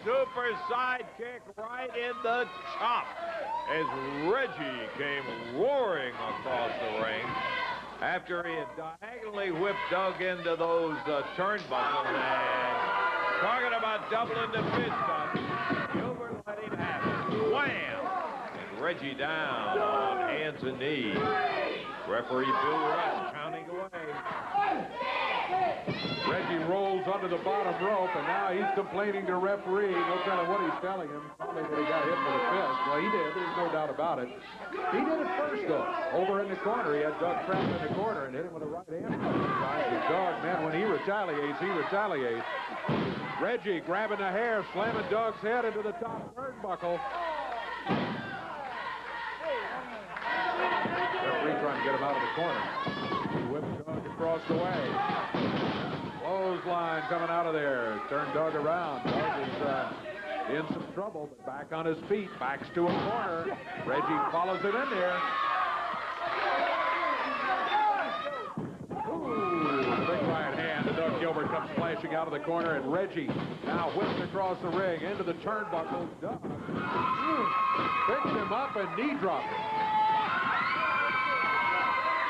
super sidekick right in the chop as Reggie came roaring across the ring after he had diagonally whipped Doug into those turnbuckles. And talking about doubling the fist up, Gilbert let him have it. Wham! And Reggie down on hands and knees. Referee Bill West counting away. Reggie rolls under the bottom rope, and now he's complaining to referee. No telling what he's telling him. Probably that he got hit with a fist. Well, he did. There's no doubt about it. He did it first, though. Over in the corner. He had Doug trapped in the corner and hit him with a right hand. Doug, man, when he retaliates, he retaliates. Reggie grabbing the hair, slamming Doug's head into the top turnbuckle. Referee trying to get him out of the corner. Whips Doug across the way. Clothesline coming out of there. Turn Doug around. Doug is in some trouble, but back on his feet. Backs to a corner. Reggie follows it in there. Ooh, big right hand. Doug Gilbert comes flashing out of the corner, and Reggie now whips across the ring into the turnbuckle. Doug picks him up and knee drops him.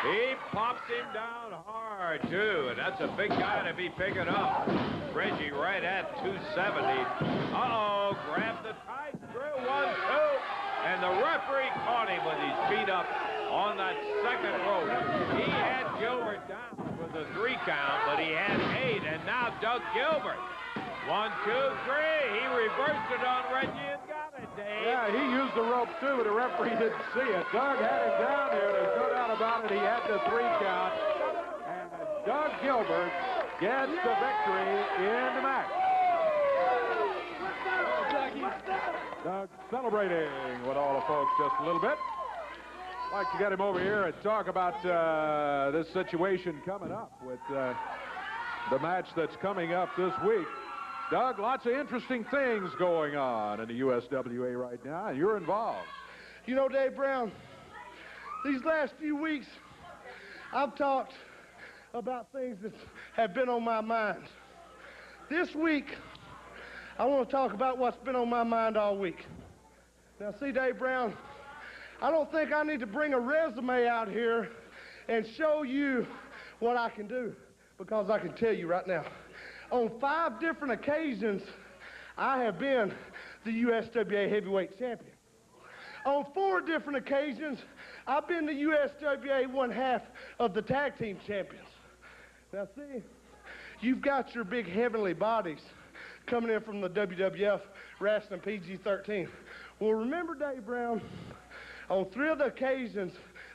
He pops him down hard, too, and that's a big guy to be picking up. Reggie right at 270. Uh-oh, grabbed the tight screw, 1, 2, and the referee caught him with his feet up on that second rope. He had Gilbert down for the 3 count, but he had 8, and now Doug Gilbert. 1, 2, 3. He reversed it on Reggie and got it, Dave. Yeah, he used the rope, too, but the referee didn't see it. Doug had him down there. There's no doubt about it. He had the 3 count. And Doug Gilbert gets the victory in the match. Doug celebrating with all the folks just a little bit. I'd like to get him over here and talk about this situation coming up with the match that's coming up this week. Doug, lots of interesting things going on in the USWA right now, and you're involved. You know, Dave Brown, these last few weeks, I've talked about things that have been on my mind. This week, I want to talk about what's been on my mind all week. Now, see, Dave Brown, I don't think I need to bring a resume out here and show you what I can do, because I can tell you right now. On 5 different occasions, I have been the USWA heavyweight champion. On 4 different occasions, I've been the USWA 1/2 of the tag team champions. Now see, you've got your big heavenly bodies coming in from the WWF Wrestling PG-13. Well, remember, Dave Brown, on 3 of the occasions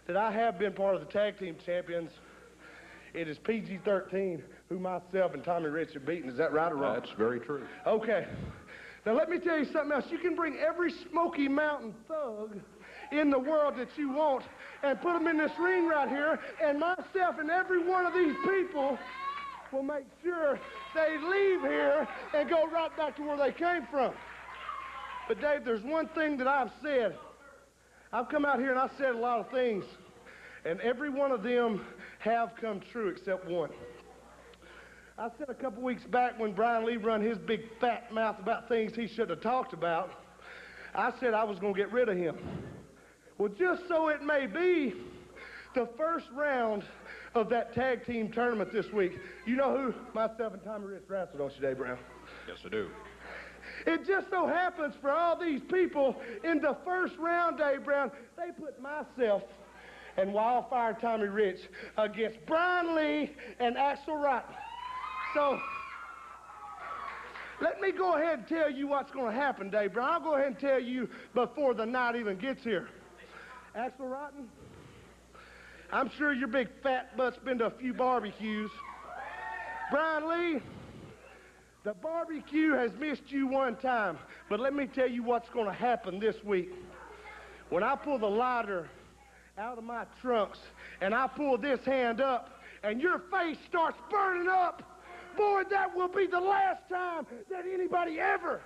that I have been part of the tag team champions, it is PG-13 who myself and Tommy Rich have beaten. Is that right or wrong? That's very true. Okay. Now let me tell you something else. You can bring every Smoky Mountain thug in the world that you want and put them in this ring right here, and myself and every one of these people will make sure they leave here and go right back to where they came from. But Dave, there's one thing that I've said. I've come out here and I've said a lot of things, and every one of them have come true except one. I said a couple weeks back when Brian Lee run his big fat mouth about things he shouldn't have talked about, I said I was going to get rid of him. Well, just so it may be, the first round of that tag team tournament this week, you know who myself and Tommy Rich wrestled, don't you, Dave Brown? Yes, I do. It just so happens for all these people in the first round, Dave Brown, they put myself and Wildfire Tommy Rich against Brian Lee and Axel Rotten. So, let me go ahead and tell you what's going to happen, Dave Brown. I'll go ahead and tell you before the night even gets here. Axel Rotten, I'm sure your big fat butt's been to a few barbecues. Brian Lee, the barbecue has missed you one time, but let me tell you what's going to happen this week. When I pull the lighter out of my trunks and I pull this hand up and your face starts burning up, boy, that will be the last time that anybody ever,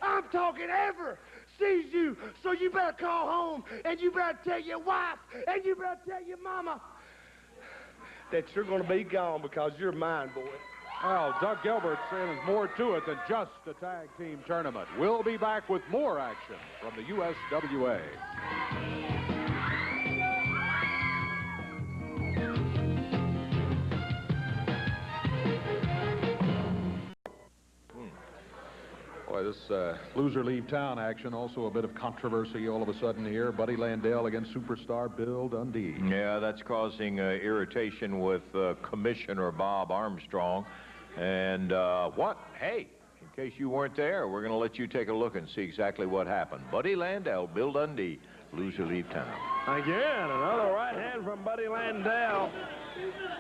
I'm talking ever, sees you. So you better call home and you better tell your wife and you better tell your mama that you're going to be gone because you're mine, boy. Well, Doug Gilbert saying there's more to it than just a tag team tournament. We'll be back with more action from the USWA. Boy, this loser leave town action, also a bit of controversy all of a sudden here. Buddy Landell against superstar Bill Dundee. Yeah, that's causing irritation with Commissioner Bob Armstrong. And what? Hey, in case you weren't there, we're going to let you take a look and see exactly what happened. Buddy Landell, Bill Dundee, loser leave town. Again, another right hand from Buddy Landell.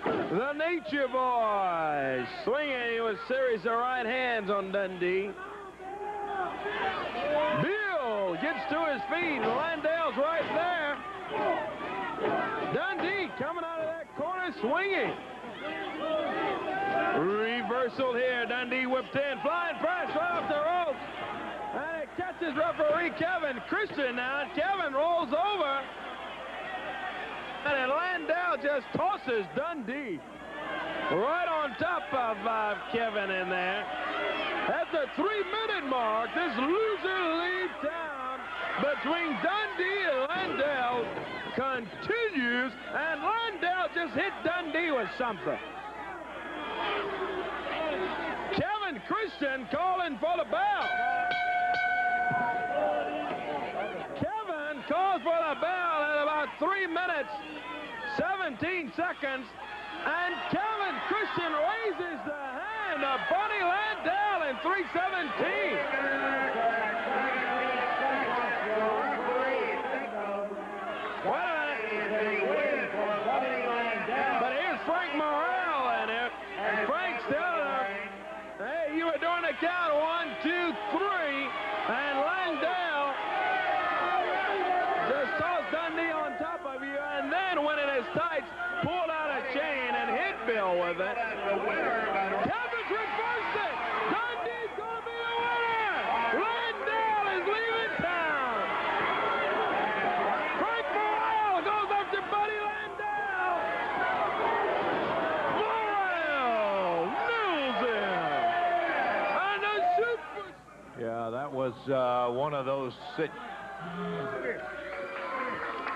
The Nature Boy swinging with a series of right hands on Dundee. Bill gets to his feet. Landell's right there. Dundee coming out of that corner swinging. Reversal here. Dundee whipped in. Flying press right off the ropes. And it catches referee Kevin Christian now. And Kevin rolls over. And then Landell just tosses Dundee right on top of Kevin in there. At the 3-minute mark, this loser leave town between Dundee and Landell continues, and Landell just hit Dundee with something. Kevin Christian calling for the bell. Kevin calls for the bell at about 3 minutes, 17 seconds, and Kevin Christian raises the hand of Buddy Landell in 3:17. But here's Frank Morrell in it. And Frank's telling him, hey, you were doing the count 1, 2, 3, and Landell just tossed Dundee on top of you, and then went in his tights, pulled out a chain, and hit Bill with it. Kevin's reversed it. Dundee's going to be the winner. Landell is leaving town. Frank Morrell goes up to Buddy Landell. Morrell nails him. And the super... Yeah, that was one of those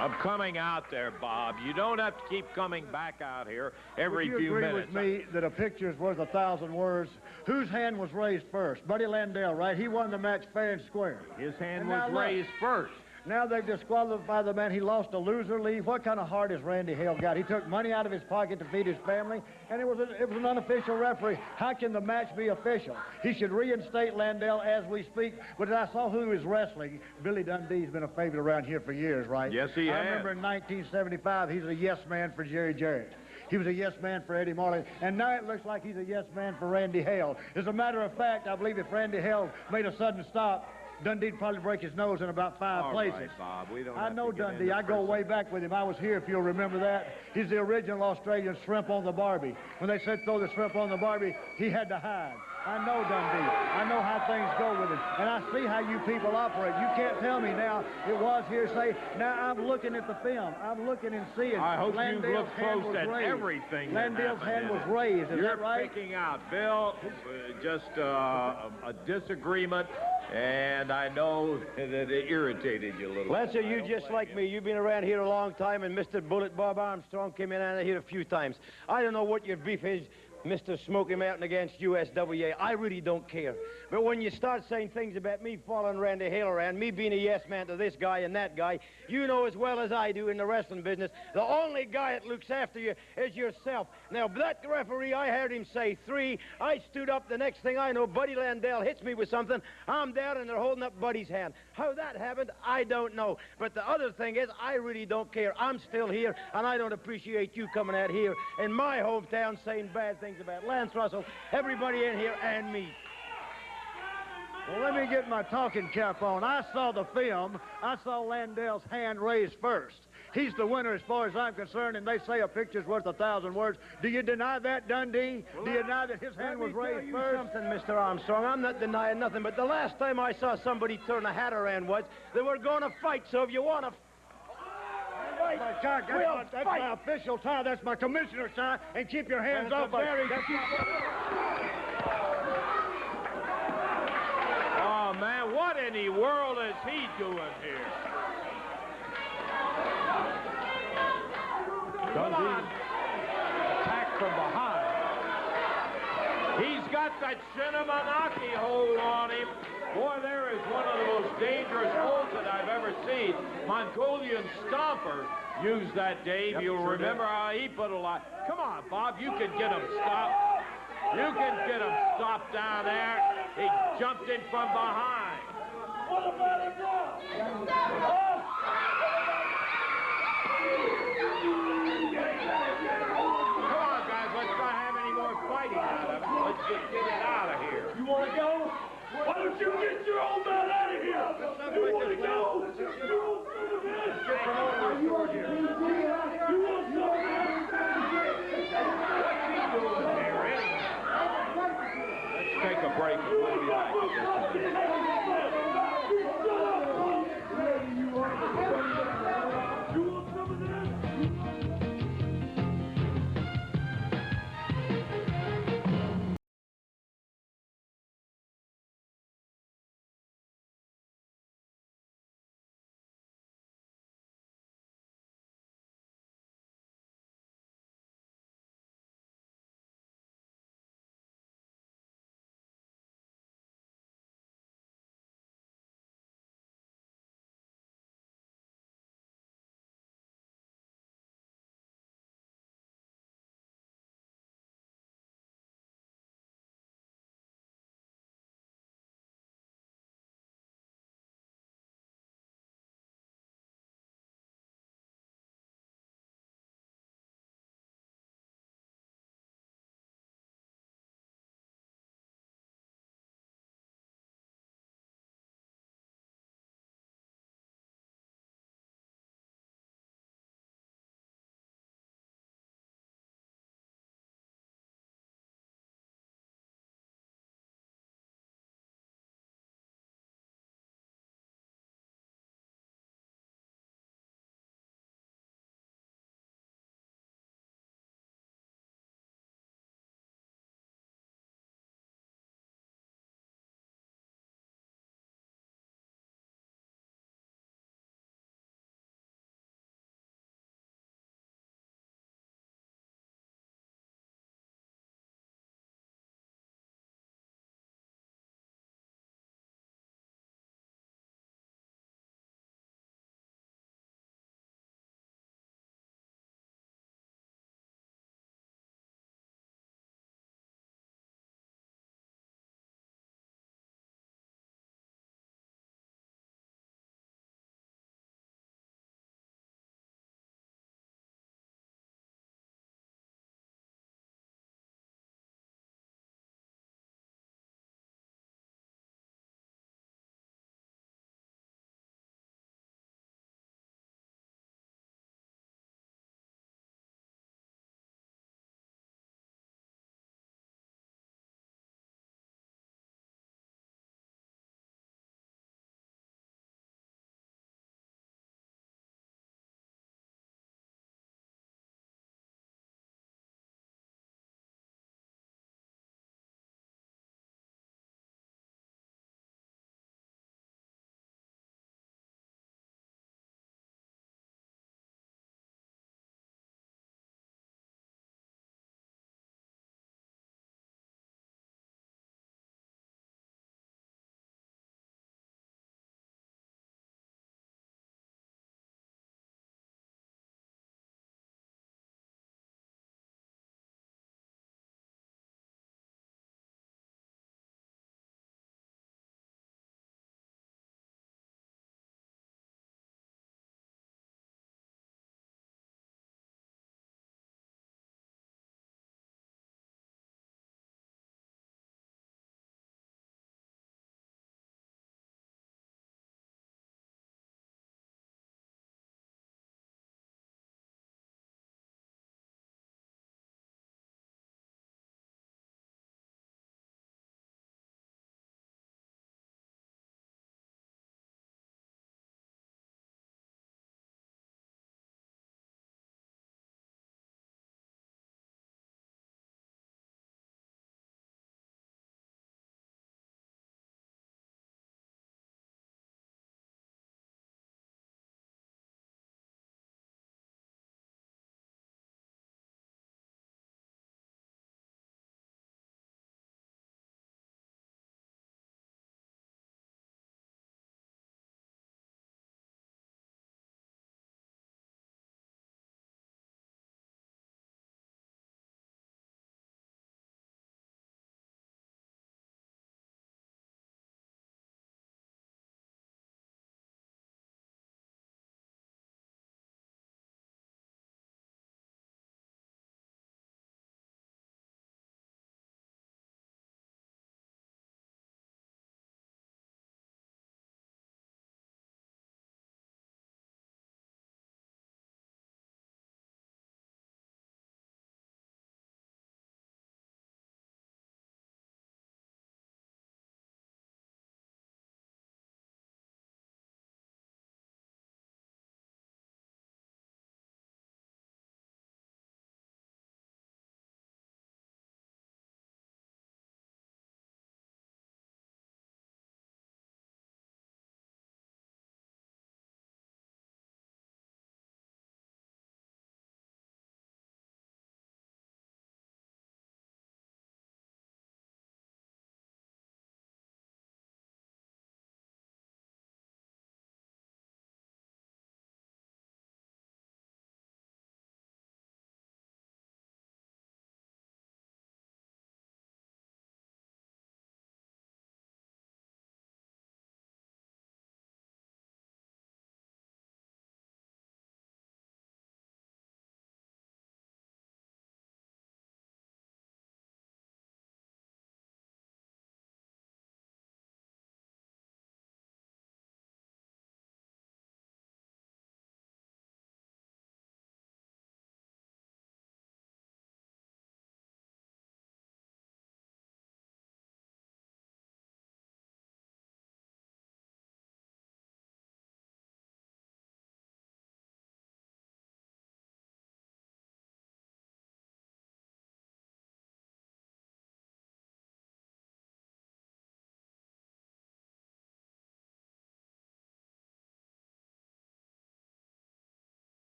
I'm coming out there, Bob. You don't have to keep coming back out here every few minutes. Would you agree with me that a picture's worth 1,000 words? Whose hand was raised first? Buddy Landell, right? He won the match fair and square. His hand was raised first. Now they've disqualified the man. He lost a loser leave. What kind of heart has Randy Hale got? He took money out of his pocket to feed his family, and it was an unofficial referee. How can the match be official? He should reinstate Landell as we speak. But I saw who he was wrestling. Billy Dundee's been a favorite around here for years, right? Yes, he has. I remember in 1975, he's a yes man for Jerry Jarrett. He was a yes man for Eddie Marley, and now it looks like he's a yes man for Randy Hale. As a matter of fact, I believe if Randy Hale made a sudden stop, Dundee'd probably break his nose in about 5 places. All right, Bob, we don't I know Dundee. I go way back with him. I was here, if you'll remember that. He's the original Australian shrimp on the Barbie. When they said throw the shrimp on the Barbie, he had to hide. I know Dundee. I know how things go with him. And I see how you people operate. You can't tell me now it was hearsay. Now I'm looking at the film. I'm looking and seeing. I hope you've looked close at raised. everything. Landell's hand was raised. Is that right? You're picking out, Bill, just a disagreement, and I know that it irritated you a little. Lancer, you just like me. You've been around here a long time, and Mr. Bullet Bob Armstrong came in out here a few times. I don't know what your beef is, Mr. Smoky Mountain against USWA. I really don't care. But when you start saying things about me following Randy Hale around, me being a yes man to this guy and that guy, you know as well as I do in the wrestling business, the only guy that looks after you is yourself. Now, that referee, I heard him say 3. I stood up. The next thing I know, Buddy Landell hits me with something. I'm down, and they're holding up Buddy's hand. How that happened, I don't know. But the other thing is, I really don't care. I'm still here, and I don't appreciate you coming out here in my hometown saying bad things about Lance Russell, everybody in here, and me. Well, let me get my talking cap on. I saw the film. I saw Landell's hand raised first. He's the winner as far as I'm concerned, and they say a picture's worth 1,000 words. Do you deny that, Dundee? Do you deny that his hand was raised first? Something, Mr. Armstrong. I'm not denying nothing, but the last time I saw somebody turn a hat around was they were going to fight, so if you want to... That's my tie. That's my official tie. That's my commissioner's tie. And keep your hands off my... Oh, man, what in the world is he doing here? Come on. Attack from behind. He's got that Shinnemanaki hold on him. Boy, there is one of the most dangerous holds that I've ever seen. Mongolian Stomper used that, Dave. Yep, You'll sure remember how he put a lot. Come on, Bob, you can get him stopped. You can get him stopped down there. He jumped in from behind. What about it now? Come on, guys, let's not have any more fighting out of it. Let's just get it out of here. You want to go?